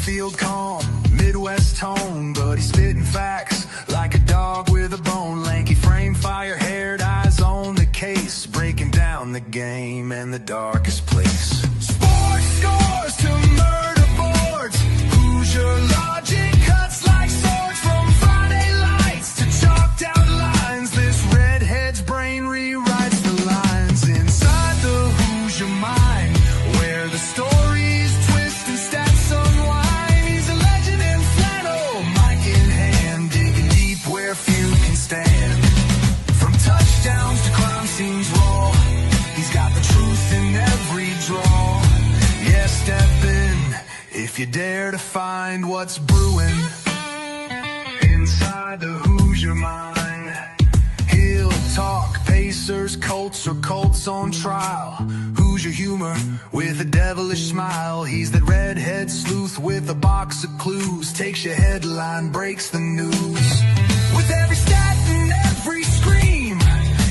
on-field calm, Midwest tone, but he's spitting facts like a dog with a bone. Lanky frame, fire-haired eyes on the case, breaking down the game and the darkest place. Sports scores to murder boards, Hoosier logic cuts like swords. From Friday lights to chalked out lines, this redhead's brain rewrites the lines. Inside the Hoosier mind, where the stories twist and stats unwind. He's a legend in flannel, mic in hand, digging deep where few can stand. From touchdowns to crime scenes raw, he's got the truth in every draw. Yeah, step in if you dare to find what's brewing inside the Hoosier mind. He'll talk Pacers, Colts, or Colts on trial. Hoosier humor with a devilish smile. He's that redhead sleuth with a box of clues. Takes your headline, breaks the news. With every stat and every scream,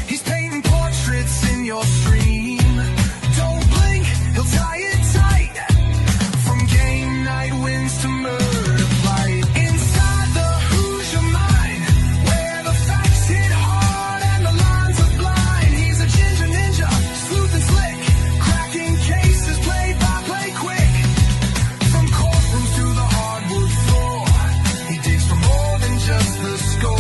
he's painting portraits in your stream. Don't blink, he'll tie it tight. From game night wins to murder flight. Inside the Hoosier mind, where the facts hit hard and the lines are blind. He's a ginger ninja, sleuth and slick, cracking cases play by play quick. From courtrooms to the hardwood floor, he digs for more than just the score.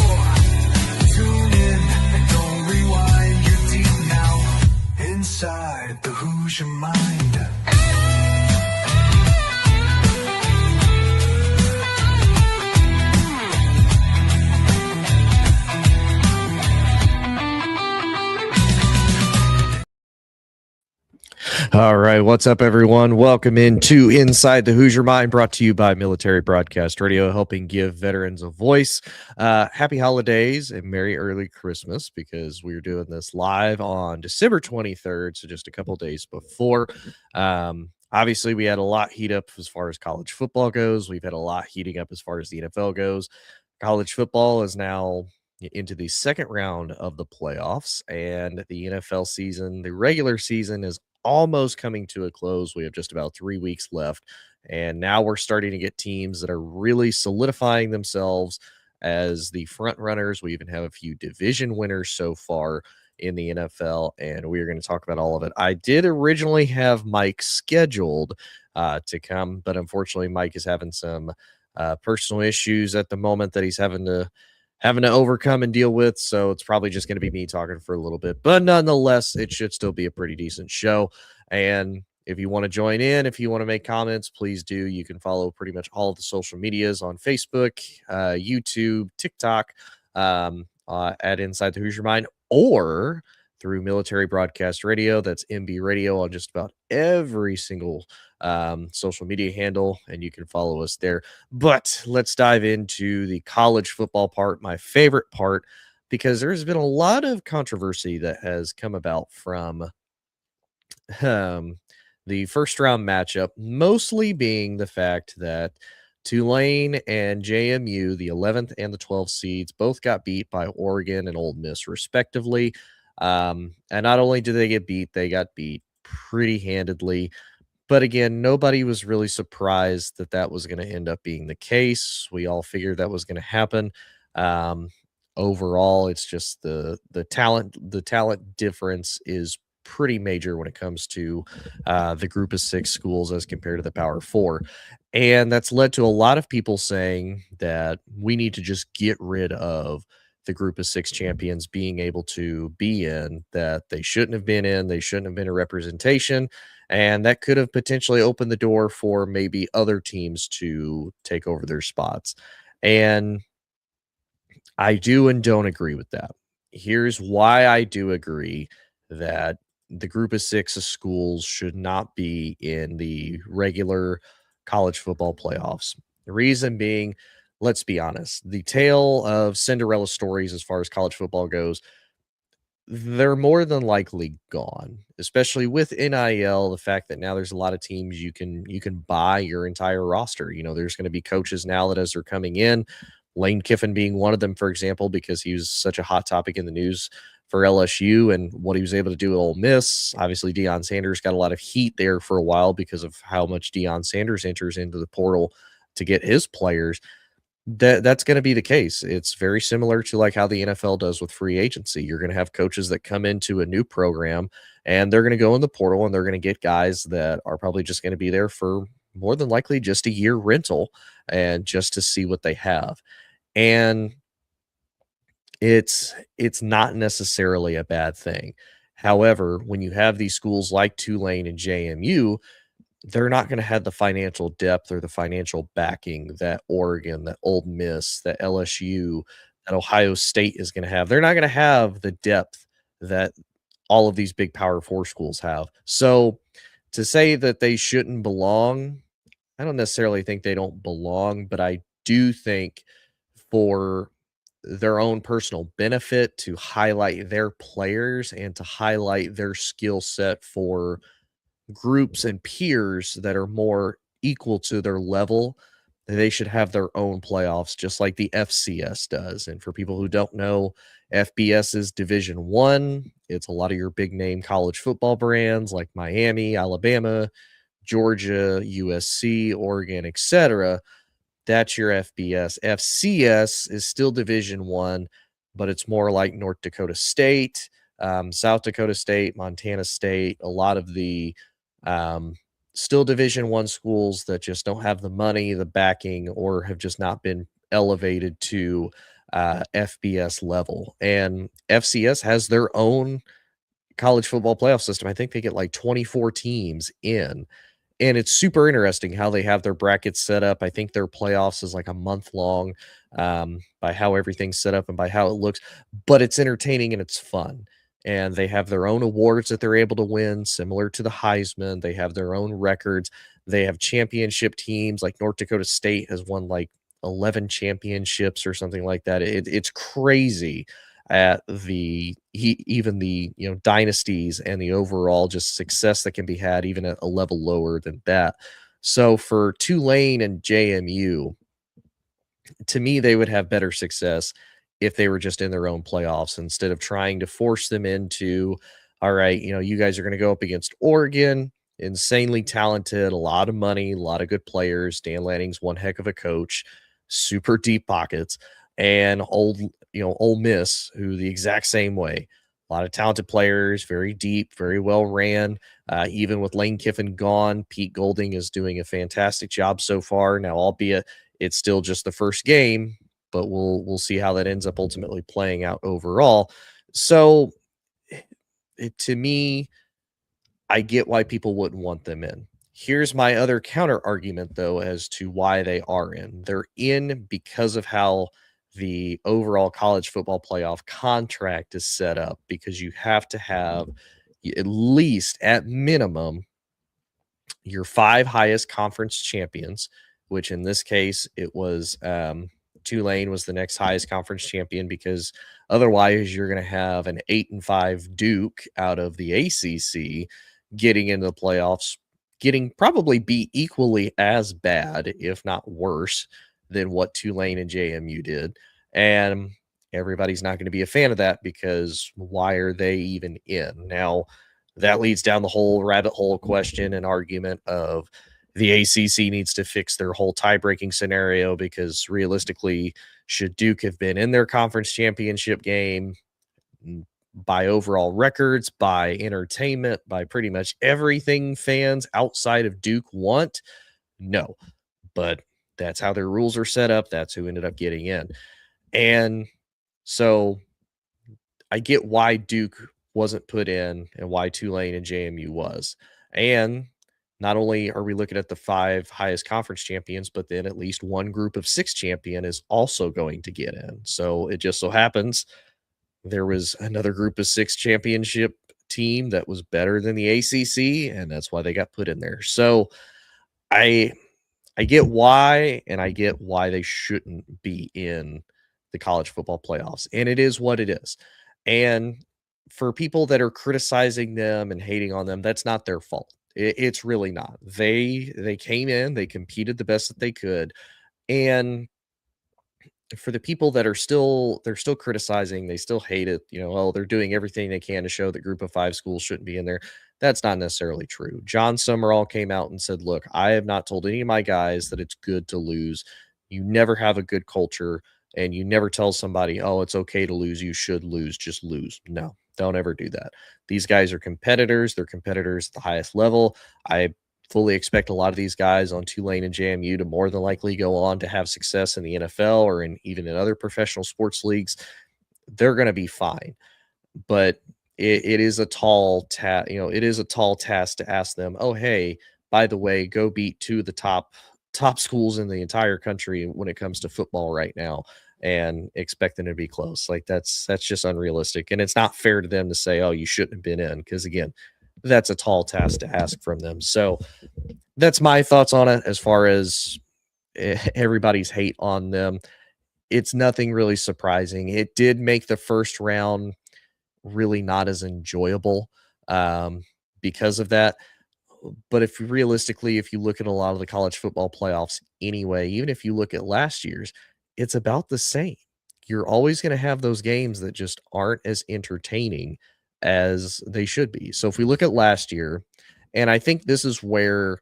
Tune in and don't rewind, you're deep now inside the Hoosier mind. All right, what's up, everyone? Welcome into Inside the Hoosier Mind, brought to you by Military Broadcast Radio, helping give veterans a voice. Happy holidays and Merry early Christmas, because we're doing this live on December 23rd, so just a couple days before. Obviously, we had a lot heat up as far as college football goes. We've had a lot heating up as far as the NFL goes. College football is now into the second round of the playoffs, and the NFL season, the regular season, is almost coming to a close. We have just about 3 weeks left, and now we're starting to get teams that are really solidifying themselves as the front runners. We even have a few division winners so far in the NFL, and we are going to talk about all of it. I did originally have Mike scheduled to come, but unfortunately Mike is having some personal issues at the moment that he's having to overcome and deal with, so it's probably just going to be me talking for a little bit, but nonetheless, it should still be a pretty decent show. And if you want to join in, if you want to make comments, please do. You can follow pretty much all of the social medias on Facebook, YouTube, TikTok, at Inside the Hoosier Mind, or through Military Broadcast Radio. That's MB Radio on just about every single social media handle, and you can follow us there. But let's dive into the college football part, my favorite part, because there's been a lot of controversy that has come about from the first round matchup, mostly being the fact that Tulane and JMU, the 11th and the 12th seeds, both got beat by Oregon and Ole Miss respectively. And not only did they get beat, they got beat pretty handedly. But again, nobody was really surprised that that was going to end up being the case. We all figured that was going to happen. Overall, it's just the talent difference is pretty major when it comes to the group of 6 schools as compared to the Power 4. And that's led to a lot of people saying that we need to just get rid of the group of 6 champions being able to be in, that they shouldn't have been in, they shouldn't have been a representation, and that could have potentially opened the door for maybe other teams to take over their spots. And I do and don't agree with that. Here's why I do agree that the group of 6 of schools should not be in the regular college football playoffs. The reason being, let's be honest, the tale of Cinderella stories as far as college football goes, they're more than likely gone, especially with NIL, the fact that now there's a lot of teams you can buy your entire roster. You know, there's going to be coaches now that as they're coming in, Lane Kiffin being one of them, for example, because he was such a hot topic in the news for LSU and what he was able to do at Ole Miss. Obviously, Deion Sanders got a lot of heat there for a while because of how much Deion Sanders enters into the portal to get his players, that's going to be the case. It's very similar to like how the NFL does with free agency. You're going to have coaches that come into a new program and they're going to go in the portal and they're going to get guys that are probably just going to be there for more than likely just a year rental and just to see what they have. And it's not necessarily a bad thing. However, when you have these schools like Tulane and JMU, they're not going to have the financial depth or the financial backing that Oregon, that Ole Miss, that LSU, that Ohio State is going to have. They're not going to have the depth that all of these big Power Four schools have. So to say that they shouldn't belong, I don't necessarily think they don't belong, but I do think for their own personal benefit to highlight their players and to highlight their skill set for groups and peers that are more equal to their level, they should have their own playoffs just like the FCS does. And for people who don't know, FBS is Division 1. It's a lot of your big name college football brands like Miami, Alabama, Georgia, USC, Oregon, etc. That's your FBS. FCS is still Division 1, but it's more like North Dakota State, South Dakota State, Montana State, a lot of the um, still Division 1 schools that just don't have the money, the backing, or have just not been elevated to FBS level. And FCS has their own college football playoff system. I think they get like 24 teams in. And it's super interesting how they have their brackets set up. I think their playoffs is like a month long, by how everything's set up and by how it looks, but it's entertaining and it's fun. And they have their own awards that they're able to win, similar to the Heisman. They have their own records. They have championship teams like North Dakota State has won like 11 championships or something like that. It's crazy at even the dynasties and the overall just success that can be had even at a level lower than that. So for Tulane and JMU, to me, they would have better success if they were just in their own playoffs instead of trying to force them into, all right, you guys are going to go up against Oregon, insanely talented, a lot of money, a lot of good players. Dan Lanning's one heck of a coach, super deep pockets, and Ole Miss, who the exact same way. A lot of talented players, very deep, very well ran. Even with Lane Kiffin gone, Pete Golding is doing a fantastic job so far. Now, albeit it's still just the first game, but we'll see how that ends up ultimately playing out overall. So, to me, I get why people wouldn't want them in. Here's my other counter argument, though, as to why they are in. They're in because of how the overall college football playoff contract is set up, because you have to have at least, at minimum, your 5 highest conference champions, which in this case it was Tulane was the next highest conference champion, because otherwise you're going to have an 8-5 Duke out of the ACC getting into the playoffs, getting probably be equally as bad, if not worse, than what Tulane and JMU did. And everybody's not going to be a fan of that, because why are they even in? Now, that leads down the whole rabbit hole question and argument of the ACC needs to fix their whole tie-breaking scenario, because realistically, should Duke have been in their conference championship game by overall records, by entertainment, by pretty much everything fans outside of Duke want? No. But that's how their rules are set up. That's who ended up getting in. And so I get why Duke wasn't put in and why Tulane and JMU was. And not only are we looking at the 5 highest conference champions, but then at least one group of 6 champion is also going to get in. So it just so happens there was another group of 6 championship team that was better than the ACC, and that's why they got put in there. So I get why, and I get why they shouldn't be in the college football playoffs. And it is what it is. And for people that are criticizing them and hating on them, that's not their fault. It's really not. They came in, they competed the best that they could, and for the people that are they're still criticizing, they still hate it, oh, they're doing everything they can to show that group of five schools shouldn't be in there. That's not necessarily true. John Summerall came out and said, look, I have not told any of my guys that it's good to lose. You never have a good culture, and you never tell somebody, oh, it's okay to lose. You should lose. Just lose. No, don't ever do that. These guys are competitors. They're competitors at the highest level. I fully expect a lot of these guys on Tulane and JMU to more than likely go on to have success in the NFL or even in other professional sports leagues. They're going to be fine, but it is a tall task. It is a tall task to ask them, oh, hey, by the way, go beat two of the top schools in the entire country when it comes to football right now and expect them to be close. Like that's just unrealistic. And it's not fair to them to say, oh, you shouldn't have been in, because again, that's a tall task to ask from them. So that's my thoughts on it. As far as everybody's hate on them, it's nothing really surprising. It did make the first round really not as enjoyable because of that. But if realistically, if you look at a lot of the college football playoffs anyway, even if you look at last year's, it's about the same. You're always going to have those games that just aren't as entertaining as they should be. So if we look at last year, and I think this is where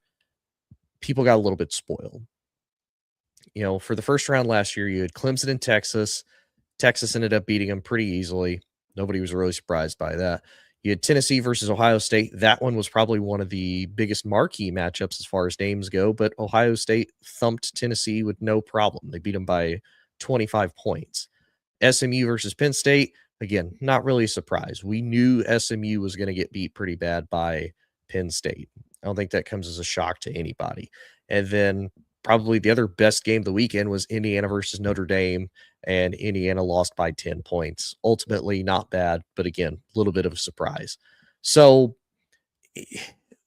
people got a little bit spoiled. For the first round last year, you had Clemson and Texas. Texas ended up beating them pretty easily. Nobody was really surprised by that. You had Tennessee versus Ohio State. That one was probably one of the biggest marquee matchups as far as names go, but Ohio State thumped Tennessee with no problem. They beat them by 25 points. SMU versus Penn State, again, not really a surprise. We knew SMU was going to get beat pretty bad by Penn State. I don't think that comes as a shock to anybody. And then probably the other best game of the weekend was Indiana versus Notre Dame, and Indiana lost by 10 points. Ultimately, not bad, but again, a little bit of a surprise. So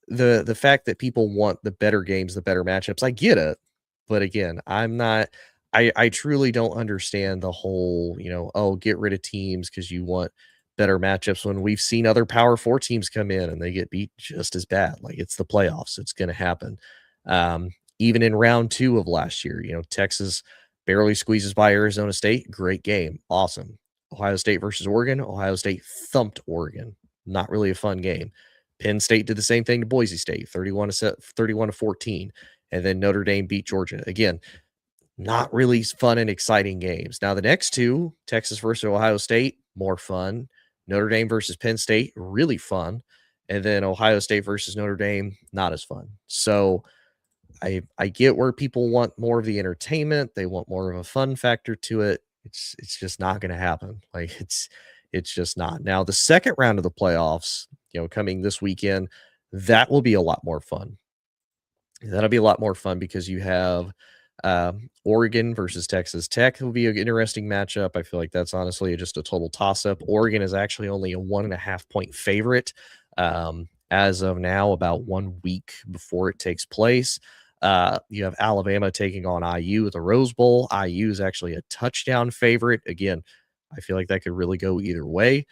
the fact that people want the better games, the better matchups, I get it. But again, I truly don't understand the whole, oh, get rid of teams because you want better matchups, when we've seen other Power 4 teams come in and they get beat just as bad. Like, it's the playoffs. It's going to happen. Even in round 2 of last year, Texas barely squeezes by Arizona State. Great game. Awesome. Ohio State versus Oregon. Ohio State thumped Oregon. Not really a fun game. Penn State did the same thing to Boise State, 31-14. And then Notre Dame beat Georgia. Again, not really fun and exciting games. Now, the next two, Texas versus Ohio State, more fun. Notre Dame versus Penn State, really fun. And then Ohio State versus Notre Dame, not as fun. So I get where people want more of the entertainment. They want more of a fun factor to it. It's just not going to happen. Like, it's just not. Now, the second round of the playoffs, coming this weekend, that will be a lot more fun. That'll be a lot more fun because you have Oregon versus Texas Tech. Will be an interesting matchup. I feel like that's honestly just a total toss-up. Oregon is actually only a 1.5 point favorite as of now, about 1 week before it takes place. You have Alabama taking on IU at the Rose Bowl. IU is actually a touchdown favorite. Again, I feel like that could really go either way.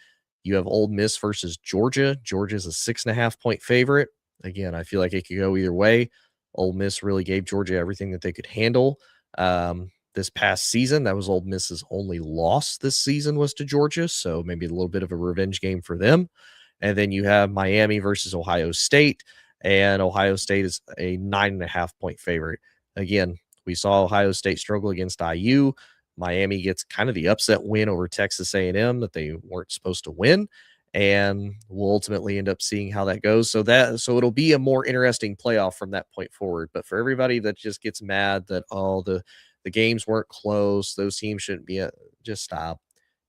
You have Ole Miss versus Georgia. Georgia's a 6.5 point favorite. Again, I feel like it could go either way. Ole Miss really gave Georgia everything that they could handle this past season. That was Ole Miss's only loss this season, was to Georgia, so maybe a little bit of a revenge game for them. And then you have Miami versus Ohio State, and Ohio State is a 9.5 point favorite. Again, we saw Ohio State struggle against IU. Miami gets kind of the upset win over Texas A&M that they weren't supposed to win, and we'll ultimately end up seeing how that goes. So it'll be a more interesting playoff from that point forward. But for everybody that just gets mad that the games weren't close, those teams shouldn't be just stop.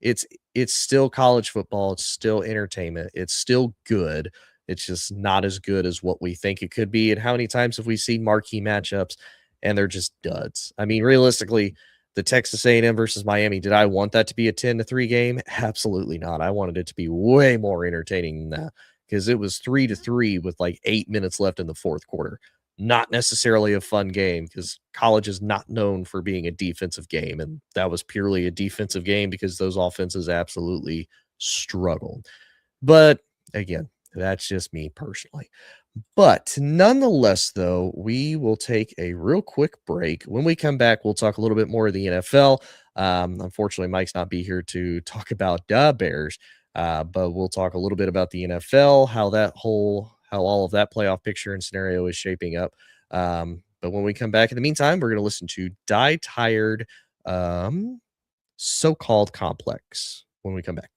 It's still college football. It's still entertainment. It's still good. It's just not as good as what we think it could be. And how many times have we seen marquee matchups and they're just duds? I mean, realistically, the Texas A&M versus Miami, did I want that to be a 10-3 game? Absolutely not. I wanted it to be way more entertaining than that, because it was 3-3 with like 8 minutes left in the fourth quarter. Not necessarily a fun game, because college is not known for being a defensive game, and that was purely a defensive game because those offenses absolutely struggled. But again, that's just me personally. But nonetheless, though, we will take a real quick break. When we come back, we'll talk a little bit more of the NFL. Unfortunately, Mike's not be here to talk about the Bears, but we'll talk a little bit about the NFL, how all of that playoff picture and scenario is shaping up. But when we come back, in the meantime, we're going to listen to Die Tired, So-Called Complex when we come back.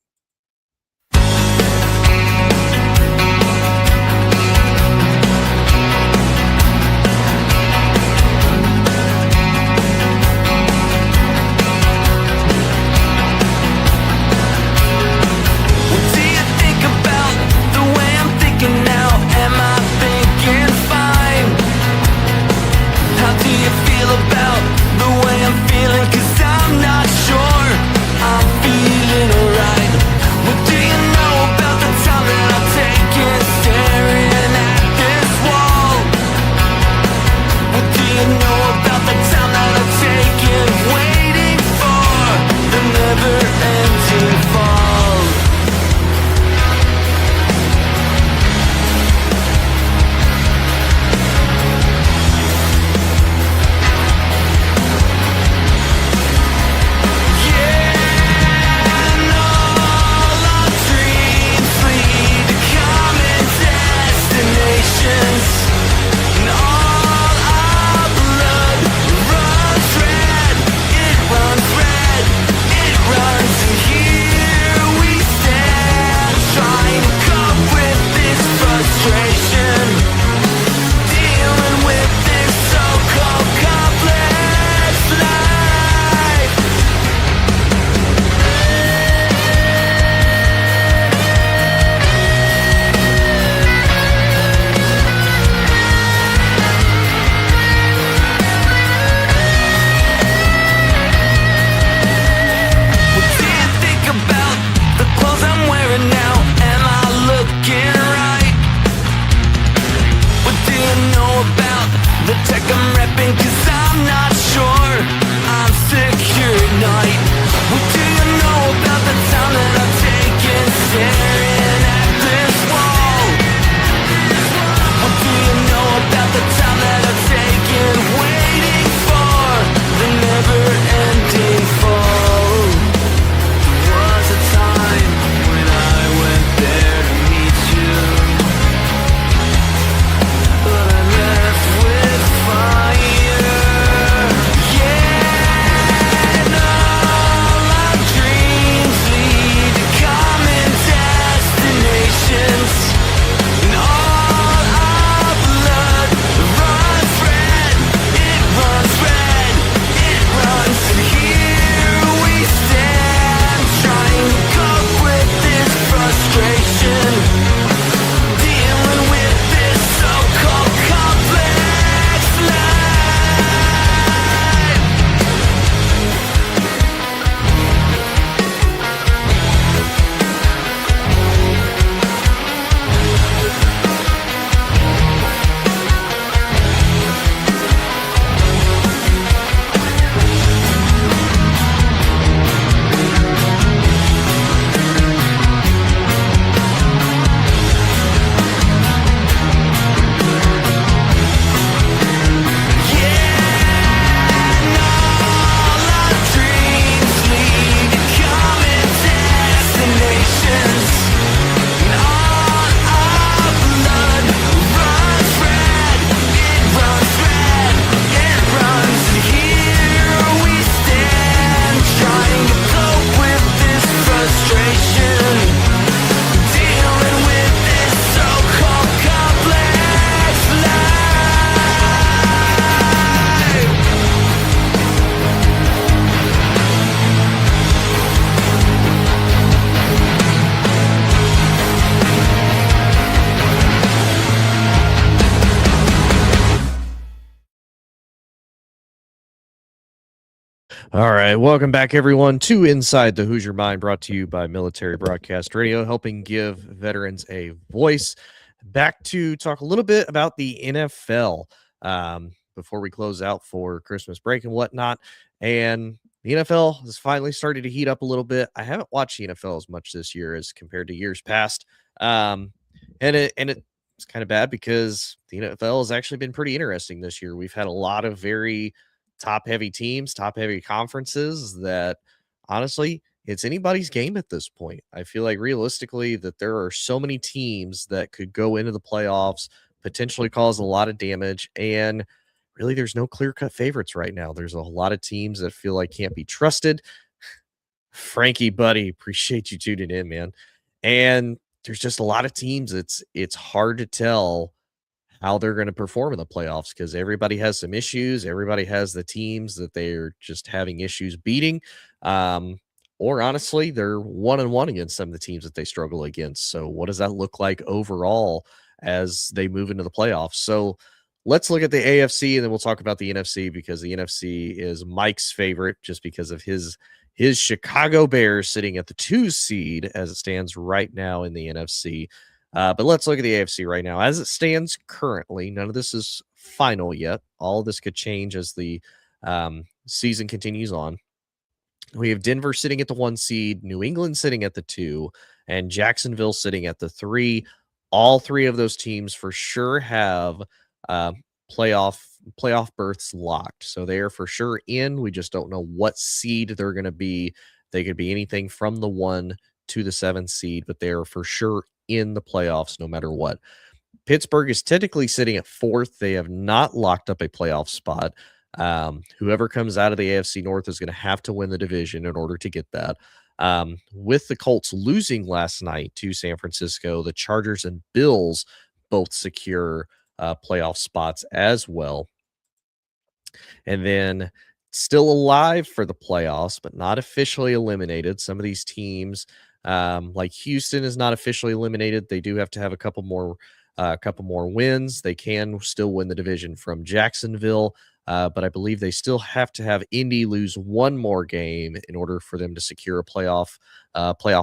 What do you think about the way I'm thinking now? Am I thinking fine? How do you feel about the way I'm feeling? 'Cause I'm not sure I'm feeling alright. What do you know about the time that I've taken staring at this wall? What do you know about the time that I've taken waiting for the never-ending fall? Dealing with this so-called complex life. What do you think about the clothes I'm wearing now? Am I looking right? What do you know about the tech I'm repping? 'Cause I'm not sure I'm secure at night. What do you know about the time that I've taken staring at this wall? What do you know about the time that I've taken waiting for the never-ending fall? There was a time when I went there to meet you, but I left with fire. Yeah, and all our dreams lead to common destinations, and all our blood runs red. It runs red. It runs, and here we stand, trying to cope with this frustration, dealing with this so-called complex life. All right. Welcome back, everyone, to Inside the Hoosier Mind, brought to you by Military Broadcast Radio, helping give veterans a voice. Back to talk a little bit about the NFL before we close out for Christmas break and whatnot. And the NFL has finally started to heat up a little bit. I haven't watched the NFL as much this year as compared to years past. It's kind of bad because the NFL has actually been pretty interesting this year. We've had a lot of very top heavy teams, top heavy conferences that honestly, it's anybody's game at this point. I feel like realistically that there are so many teams that could go into the playoffs, potentially cause a lot of damage, and really there's no clear-cut favorites right now. There's a lot of teams that feel like can't be trusted. Frankie, buddy, appreciate you tuning in, man. And there's just a lot of teams. It's hard to tell how they're going to perform in the playoffs because everybody has some issues. Everybody has the teams that they're just having issues beating. Um, or honestly, they're 1-1 against some of the teams that they struggle against. So, what does that look like overall as they move into the playoffs? So, let's look at the AFC and then we'll talk about the NFC because the NFC is Mike's favorite just because of his Chicago Bears sitting at the 2 seed as it stands right now in the NFC. But let's look at the AFC right now. As it stands currently, none of this is final yet. All of this could change as the season continues on. We have Denver sitting at the 1 seed, New England sitting at the 2, and Jacksonville sitting at the 3. All three of those teams for sure have uh, playoff berths locked. So they are for sure in. We just don't know what seed they're going to be. They could be anything from the 1 to the 7th seed, but they are for sure in the playoffs no matter what. Pittsburgh is technically sitting at 4th. They have not locked up a playoff spot. Whoever comes out of the AFC North is going to have to win the division in order to get that. With the Colts losing last night to San Francisco, the Chargers and Bills both secure playoff spots as well. And then still alive for the playoffs, but not officially eliminated. Some of these teams, like Houston, is not officially eliminated. They do have to have a couple more wins. They can still win the division from Jacksonville, but I believe they still have to have Indy lose one more game in order for them to secure a playoff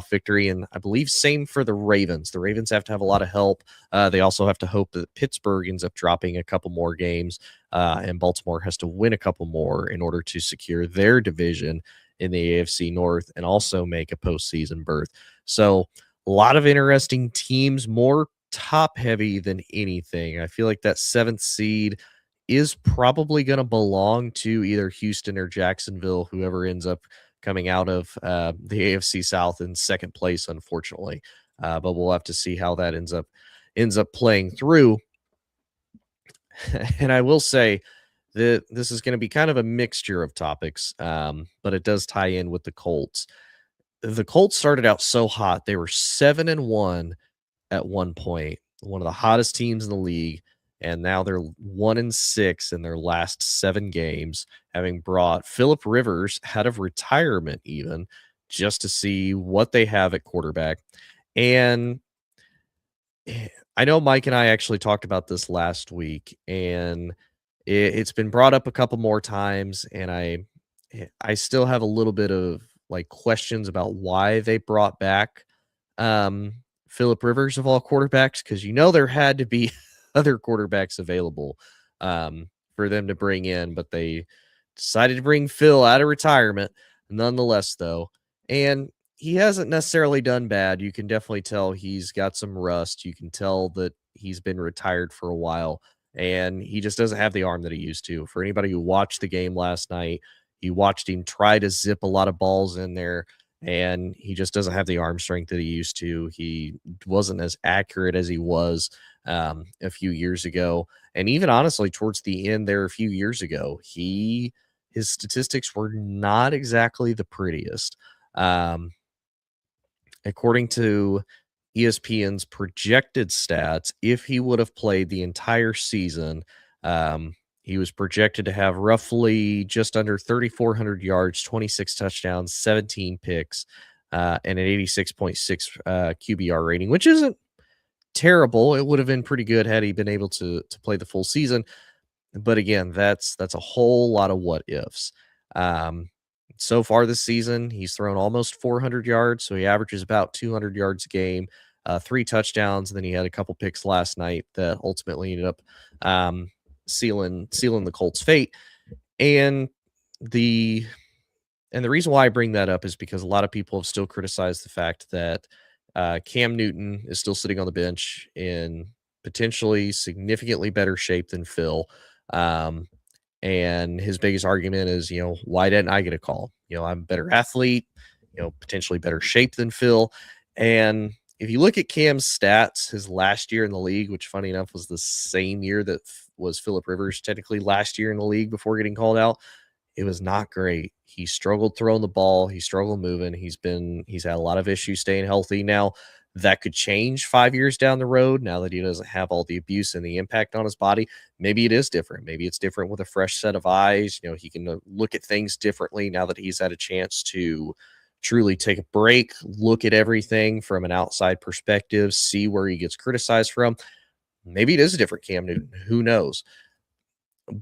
victory. And I believe same for the Ravens. The Ravens have to have a lot of help. They also have to hope that Pittsburgh ends up dropping a couple more games, and Baltimore has to win a couple more in order to secure their division in the AFC North and also make a postseason berth. So a lot of interesting teams, more top heavy than anything. I feel like that 7th seed is probably going to belong to either Houston or Jacksonville, whoever ends up coming out of the AFC South in 2nd place, unfortunately. But we'll have to see how that ends up playing through. And I will say that this is going to be kind of a mixture of topics, but it does tie in with the Colts. The Colts started out so hot; they were 7-1 at one point, one of the hottest teams in the league, and now they're 1-6 in their last 7 games, having brought Phillip Rivers out of retirement, even just to see what they have at quarterback. And I know Mike and I actually talked about this last week, and it's been brought up a couple more times, and I still have a little bit of like questions about why they brought back um, Phillip Rivers of all quarterbacks, because there had to be other quarterbacks available for them to bring in, but they decided to bring Phil out of retirement nonetheless, though. And he hasn't necessarily done bad. You can definitely tell he's got some rust. You can tell that he's been retired for a while, and he just doesn't have the arm that he used to. For anybody who watched the game last night, you watched him try to zip a lot of balls in there, and he just doesn't have the arm strength that he used to. He wasn't as accurate as he was a few years ago. And even honestly, towards the end there a few years ago, his statistics were not exactly the prettiest. Um, According to ESPN's projected stats, if he would have played the entire season, he was projected to have roughly just under 3,400 yards, 26 touchdowns, 17 picks, and an 86.6 QBR rating, which isn't terrible. It would have been pretty good had he been able to play the full season. But again, that's a whole lot of what ifs. So far this season, he's thrown almost 400 yards, so he averages about 200 yards a game, 3 touchdowns, and then he had a couple picks last night that ultimately ended up sealing the Colts' fate. And the reason why I bring that up is because a lot of people have still criticized the fact that Cam Newton is still sitting on the bench in potentially significantly better shape than Phil. And his biggest argument is, why didn't I get a call? I'm a better athlete, potentially better shape than Phil. And if you look at Cam's stats, his last year in the league, which funny enough was the same year that was Phillip Rivers technically last year in the league before getting called out, it was not great. He struggled throwing the ball. He struggled moving. He's had a lot of issues staying healthy. Now that could change 5 years down the road. Now that he doesn't have all the abuse and the impact on his body, maybe it is different. Maybe it's different with a fresh set of eyes. He can look at things differently now that he's had a chance to truly take a break, look at everything from an outside perspective, see where he gets criticized from. Maybe it is a different Cam Newton. Who knows?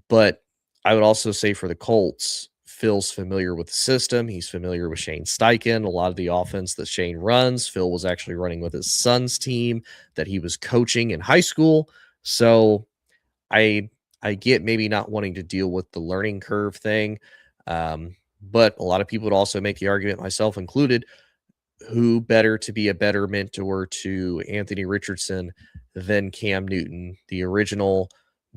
But I would also say for the Colts, Phil's familiar with the system. He's familiar with Shane Steichen. A lot of the offense that Shane runs, Phil was actually running with his son's team that he was coaching in high school. So I get maybe not wanting to deal with the learning curve thing. But a lot of people would also make the argument, myself included, who better to be a better mentor to Anthony Richardson than Cam Newton, the original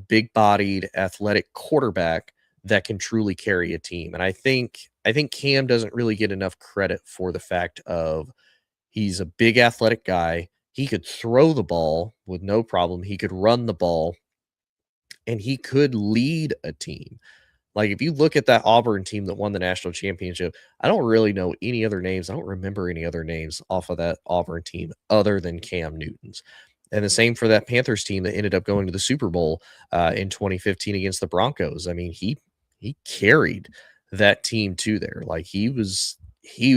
big-bodied athletic quarterback that can truly carry a team. And I think Cam doesn't really get enough credit for the fact of he's a big athletic guy. He could throw the ball with no problem. He could run the ball, and he could lead a team. Like, if you look at that Auburn team that won the national championship, I don't really know any other names. I don't remember any other names off of that Auburn team other than Cam Newton's. And the same for that Panthers team that ended up going to the Super Bowl in 2015 against the Broncos. I mean, he carried that team to there. Like, he was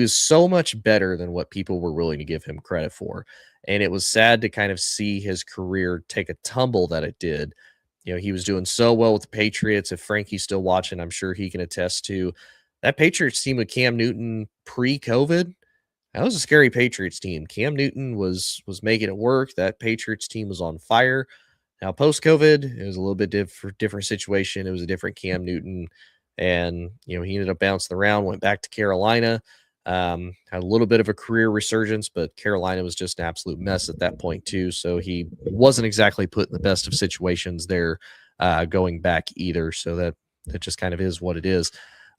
so much better than what people were willing to give him credit for. And it was sad to kind of see his career take a tumble that it did. He was doing so well with the Patriots. If Frankie's still watching, I'm sure he can attest to that Patriots team with Cam Newton pre-COVID. That was a scary Patriots team. Cam Newton was making it work. That Patriots team was on fire. Now, post-COVID, it was a little bit different situation. It was a different Cam Newton. And, he ended up bouncing around, went back to Carolina, had a little bit of a career resurgence, but Carolina was just an absolute mess at that point too. So he wasn't exactly put in the best of situations there going back either. So that just kind of is what it is.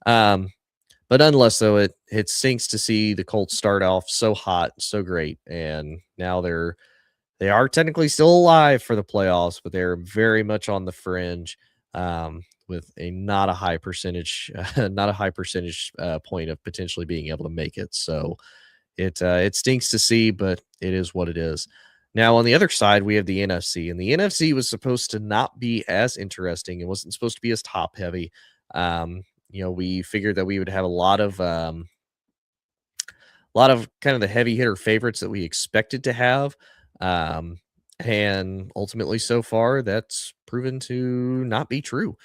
But nonetheless, though, it stinks to see the Colts start off so hot, so great, and now they are technically still alive for the playoffs, but they're very much on the fringe. With not a high percentage point of potentially being able to make it. So it stinks to see, but it is what it is. Now, on the other side, we have the NFC, and the NFC was supposed to not be as interesting. It wasn't supposed to be as top heavy. We figured that we would have a lot of kind of the heavy hitter favorites that we expected to have. And ultimately, so far, that's proven to not be true.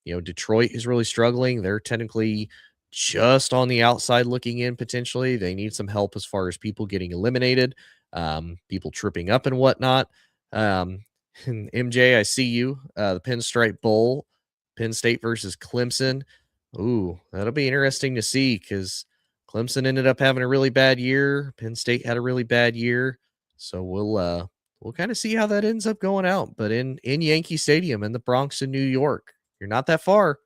Detroit is really struggling. They're technically just on the outside looking in potentially. They need some help as far as people getting eliminated, people tripping up and whatnot. MJ, I see you. The Pinstripe Bowl, Penn State versus Clemson. Ooh, that'll be interesting to see because Clemson ended up having a really bad year. Penn State had a really bad year. So we'll kind of see how that ends up going out. But in Yankee Stadium in the Bronx in New York, you're not that far.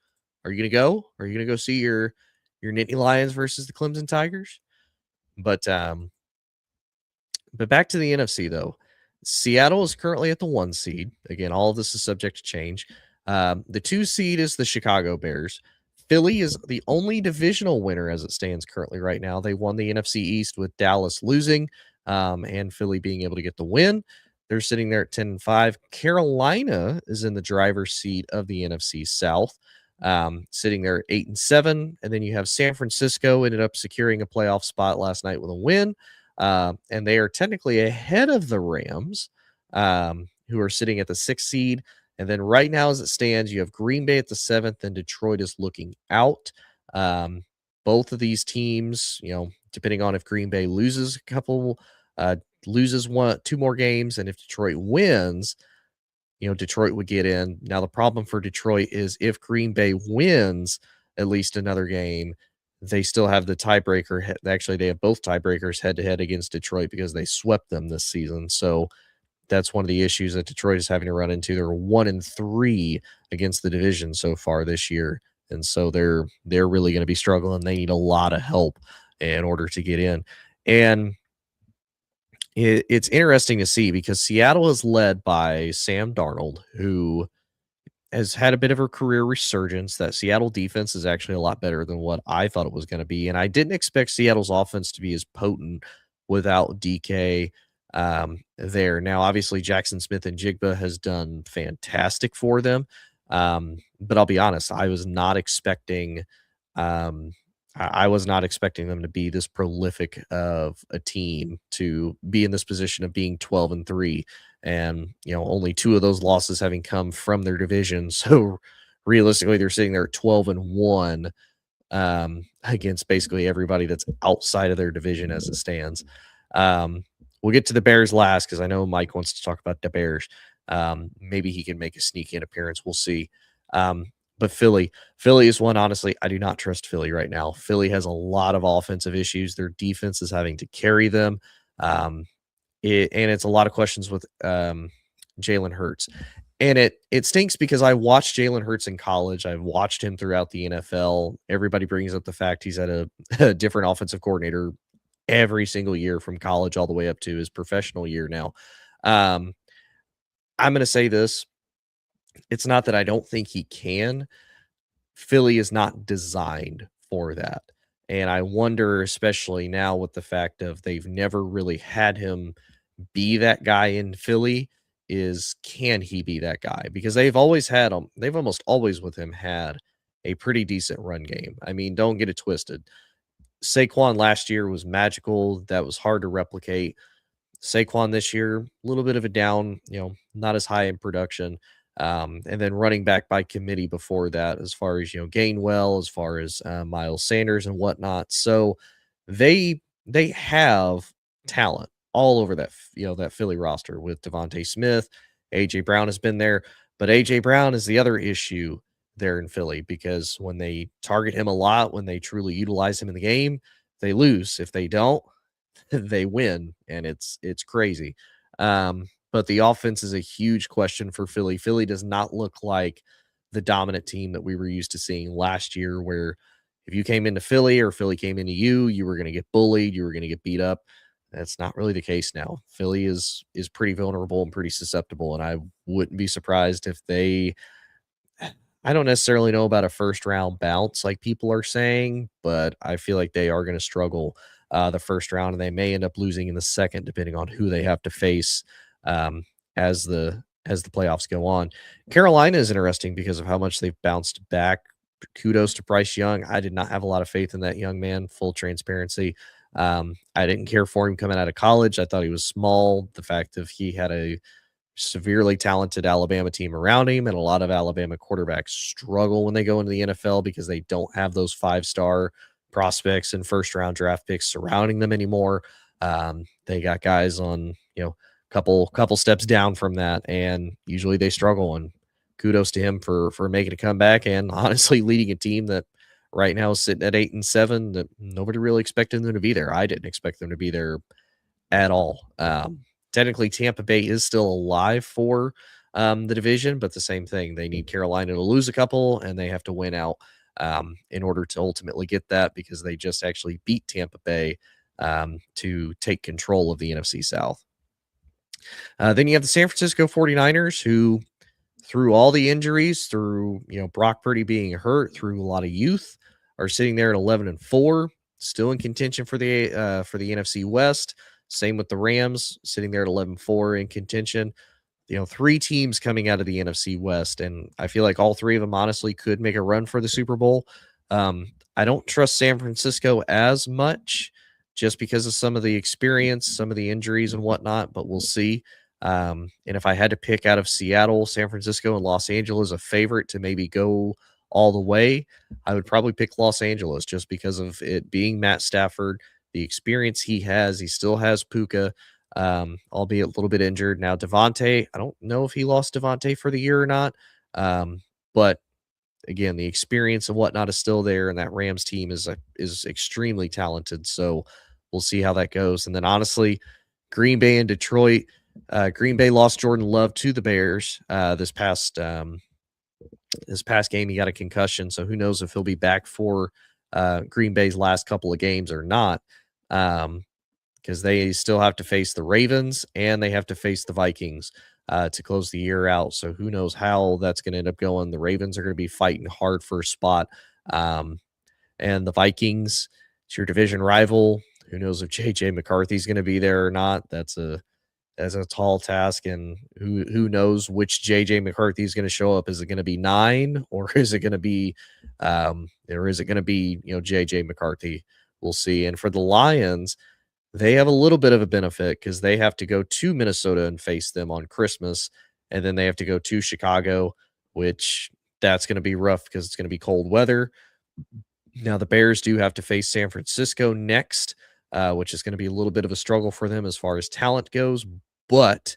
Are you gonna go? Are you gonna go see your Nittany Lions versus the Clemson Tigers? But back to the NFC though. Seattle is currently at the 1 seed. Again, all of this is subject to change. The 2 seed is the Chicago Bears. Philly is the only divisional winner as it stands currently right now. They won the NFC East with Dallas losing, and Philly being able to get the win. They're sitting there at 10-5. Carolina is in the driver's seat of the NFC South, sitting there at 8-7. And then you have San Francisco ended up securing a playoff spot last night with a win. And they are technically ahead of the Rams, who are sitting at the 6th seed. And then right now, as it stands, you have Green Bay at the 7th, and Detroit is looking out. Both of these teams, depending on if Green Bay loses loses 2 more games, and if Detroit wins, Detroit would get in. Now, the problem for Detroit is if Green Bay wins at least another game, they still have the tiebreaker. Actually, they have both tiebreakers head-to-head against Detroit because they swept them this season. So that's one of the issues that Detroit is having to run into. They're 1-3 against the division so far this year, and so they're really going to be struggling. They need a lot of help in order to get in, and it's interesting to see because Seattle is led by Sam Darnold, who has had a bit of a career resurgence. That Seattle defense is actually a lot better than what I thought it was going to be. And I didn't expect Seattle's offense to be as potent without DK there. Now, obviously, Jackson Smith and Jigba has done fantastic for them. But I'll be honest, I was not expecting. Um, I was not expecting them to be this prolific of a team to be in this position of being 12-3 and only two of those losses having come from their division. So realistically, they're sitting there at 12-1 against basically everybody that's outside of their division as it stands. We'll get to the Bears last because I know Mike wants to talk about the Bears. Maybe he can make a sneak in appearance. We'll see. But Philly is one. Honestly, I do not trust Philly right now. Philly has a lot of offensive issues. Their defense is having to carry them. And it's a lot of questions with Jalen Hurts. And it stinks because I watched Jalen Hurts in college. I've watched him throughout the NFL. Everybody brings up the fact he's had a different offensive coordinator every single year from college all the way up to his professional year now. I'm going to say this. It's not that I don't think he can. Philly is not designed for that. And I wonder, especially now with the fact of they've never really had him be that guy in Philly, can he be that guy? Because they've always had him, they've almost always with him had a pretty decent run game. I mean, don't get it twisted. Saquon last year was magical. That was hard to replicate. Saquon this year, a little bit of a down, not as high in production. And then running back by committee before that, as far as, Gainwell, as far as Miles Sanders and whatnot. So they have talent all over that Philly roster with Devontae Smith. AJ Brown has been there, but AJ Brown is the other issue there in Philly because when they target him a lot, when they truly utilize him in the game, they lose. If they don't, they win, and it's crazy. But the offense is a huge question for Philly. Philly does not look like the dominant team that we were used to seeing last year, where if you came into Philly or Philly came into you, you were going to get bullied, you were going to get beat up. That's not really the case now. Philly is pretty vulnerable and pretty susceptible, and I wouldn't be surprised if I don't necessarily know about a first round bounce like people are saying, but I feel like they are going to struggle the first round, and they may end up losing in the second, depending on who they have to face as the playoffs go on. Carolina is interesting because of how much they've bounced back. Kudos to Bryce Young. I did not have a lot of faith in that young man. Full transparency. I didn't care for him coming out of college. I thought he was small. The fact that he had a severely talented Alabama team around him, and a lot of Alabama quarterbacks struggle when they go into the NFL because they don't have those 5-star prospects and first round draft picks surrounding them anymore. They got guys on, couple steps down from that, and usually they struggle. And kudos to him for making a comeback and honestly leading a team that right now is sitting at 8-7 that nobody really expected them to be there. I didn't expect them to be there at all. Technically, Tampa Bay is still alive for the division, but the same thing. They need Carolina to lose a couple, and they have to win out in order to ultimately get that, because they just actually beat Tampa Bay to take control of the NFC South. Then you have the San Francisco 49ers, who, through all the injuries, through Brock Purdy being hurt, through a lot of youth, are sitting there at 11-4, still in contention for the NFC West. Same with the Rams, sitting there at 11-4 in contention. 3 teams coming out of the NFC West, and I feel like all 3 of them honestly could make a run for the Super Bowl. I don't trust San Francisco as much just because of some of the experience, some of the injuries and whatnot, but we'll see. And if I had to pick out of Seattle, San Francisco, and Los Angeles a favorite to maybe go all the way, I would probably pick Los Angeles just because of it being Matt Stafford, the experience he has. He still has Puka, albeit a little bit injured. Now, Devontae, I don't know if he lost Devontae for the year or not, but again, the experience and whatnot is still there, and that Rams team is extremely talented. So we'll see how that goes. And then honestly, Green Bay and Detroit, Green Bay lost Jordan Love to the Bears this past game. He got a concussion, so who knows if he'll be back for Green Bay's last couple of games or not, because they still have to face the Ravens and they have to face the Vikings to close the year out. So who knows how that's going to end up going. The Ravens are going to be fighting hard for a spot, and the Vikings, it's your division rival. Who knows if J.J. McCarthy's going to be there or not? That's a tall task, and who knows which JJ McCarthy is going to show up? Is it going to be 9, or is it going to be JJ McCarthy? We'll see. And for the Lions, they have a little bit of a benefit because they have to go to Minnesota and face them on Christmas, and then they have to go to Chicago, which that's going to be rough because it's going to be cold weather. Now the Bears do have to face San Francisco next, which is going to be a little bit of a struggle for them as far as talent goes. But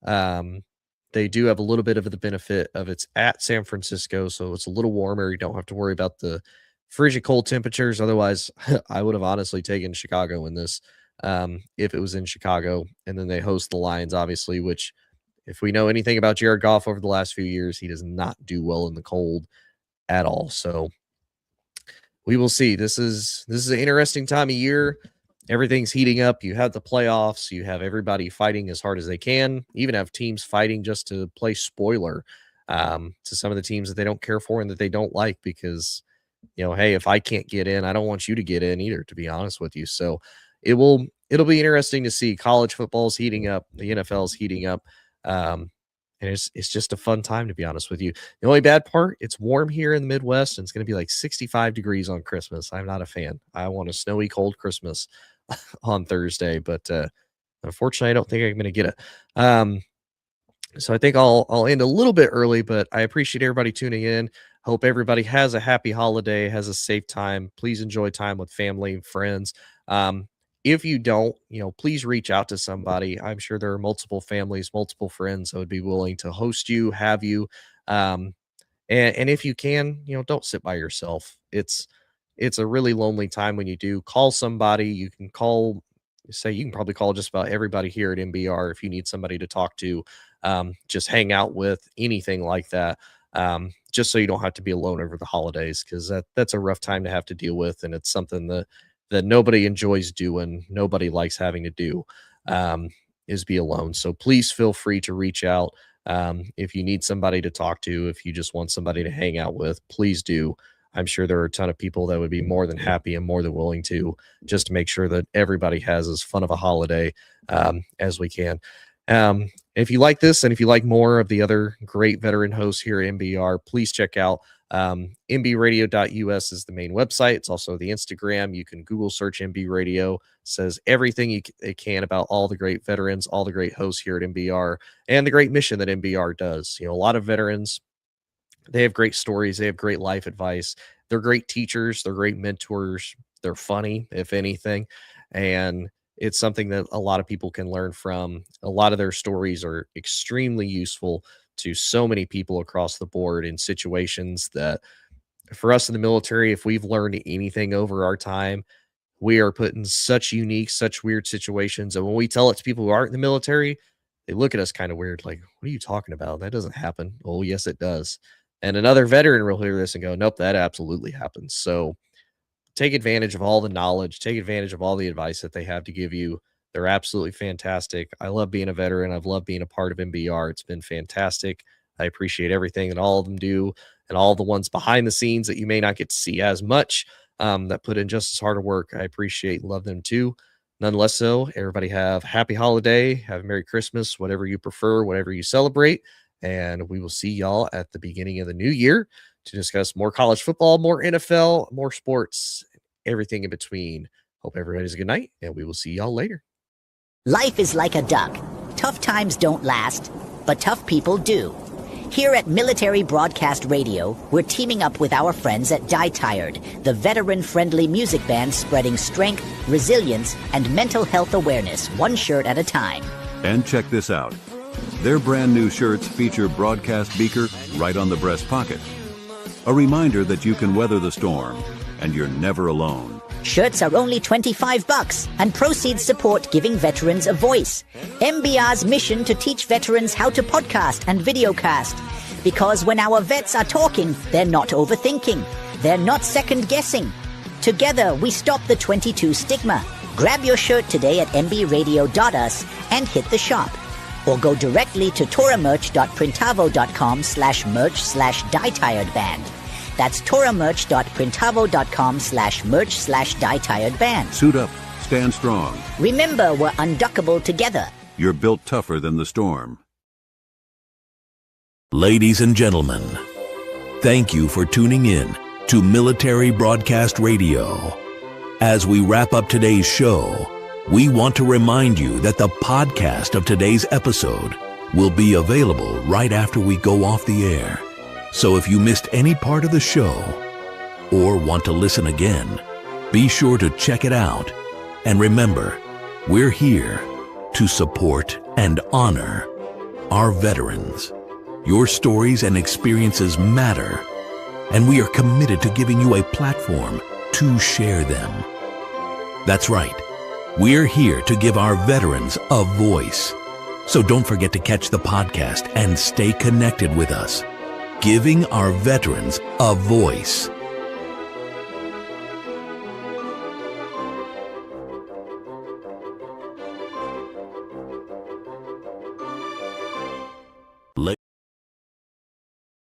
they do have a little bit of the benefit of it's at San Francisco, so it's a little warmer. You don't have to worry about the frigid cold temperatures. Otherwise, I would have honestly taken Chicago in this if it was in Chicago. And then they host the Lions, obviously, which if we know anything about Jared Goff over the last few years, he does not do well in the cold at all. So we will see. This is an interesting time of year. Everything's heating up. You have the playoffs. You have everybody fighting as hard as they can. Even have teams fighting just to play spoiler to some of the teams that they don't care for and that they don't like because, hey, if I can't get in, I don't want you to get in either, to be honest with you. So it'll be interesting to see. College football's heating up. The NFL's heating up. And it's just a fun time, to be honest with you. The only bad part, it's warm here in the Midwest, and it's going to be like 65 degrees on Christmas. I'm not a fan. I want a snowy, cold Christmas on Thursday, but unfortunately, I don't think I'm going to get it. So I think I'll end a little bit early, but I appreciate everybody tuning in. Hope everybody has a happy holiday, has a safe time. Please enjoy time with family and friends. If you don't, please reach out to somebody. I'm sure there are multiple families, multiple friends that would be willing to host you, have you. And if you can, don't sit by yourself. It's a really lonely time when you do. Call somebody. You can probably call just about everybody here at MBR if you need somebody to talk to, just hang out with, anything like that. Just so you don't have to be alone over the holidays, because that's a rough time to have to deal with. And it's something that nobody enjoys doing, nobody likes having to do, is be alone. So please feel free to reach out. If you need somebody to talk to, if you just want somebody to hang out with, please do. I'm sure there are a ton of people that would be more than happy and more than willing to, just to make sure that everybody has as fun of a holiday as we can. If you like this, and if you like more of the other great veteran hosts here at MBR, please check out mbradio.us is the main website. It's also the Instagram. You can Google search MB Radio. It says everything it can about all the great veterans, all the great hosts here at MBR, and the great mission that MBR does. A lot of veterans, they have great stories. They have great life advice. They're great teachers. They're great mentors. They're funny, if anything. And it's something that a lot of people can learn from. A lot of their stories are extremely useful to so many people across the board in situations that, for us in the military, if we've learned anything over our time, we are put in such unique, such weird situations. And when we tell it to people who aren't in the military, they look at us kind of weird, like, what are you talking about? That doesn't happen. Oh, yes, it does. And another veteran will hear this and go, nope, that absolutely happens. So take advantage of all the knowledge, take advantage of all the advice that they have to give you. They're absolutely fantastic. I love being a veteran. I've loved being a part of MBR. It's been fantastic. I appreciate everything that all of them do, and all the ones behind the scenes that you may not get to see as much, that put in just as hard of work. I appreciate and love them too. Nonetheless, so everybody have a happy holiday, have a Merry Christmas, whatever you prefer, whatever you celebrate. And we will see y'all at the beginning of the new year to discuss more college football, more NFL, more sports, everything in between. Hope everybody has a good night, and we will see y'all later. Life is like a duck. Tough times don't last, but tough people do. Here at Military Broadcast Radio, we're teaming up with our friends at Die Tired, the veteran-friendly music band spreading strength, resilience, and mental health awareness, one shirt at a time. And check this out. Their brand new shirts feature broadcast beaker right on the breast pocket. A reminder that you can weather the storm, and you're never alone. Shirts are only $25 and proceeds support giving veterans a voice. MBR's mission to teach veterans how to podcast and videocast. Because when our vets are talking, they're not overthinking. They're not second-guessing. Together, we stop the 22 stigma. Grab your shirt today at mbradio.us and hit the shop. Or go directly to toramerch.printavo.com/merch/dietiredband. That's toramerch.printavo.com/merch/dietiredband. Suit up, stand strong. Remember, we're unduckable together. You're built tougher than the storm. Ladies and gentlemen, thank you for tuning in to Military Broadcast Radio. As we wrap up today's show, we want to remind you that the podcast of today's episode will be available right after we go off the air. So if you missed any part of the show or want to listen again, be sure to check it out. And remember, we're here to support and honor our veterans. Your stories and experiences matter, and we are committed to giving you a platform to share them. That's right. We're here to give our veterans a voice. So don't forget to catch the podcast and stay connected with us. Giving our veterans a voice.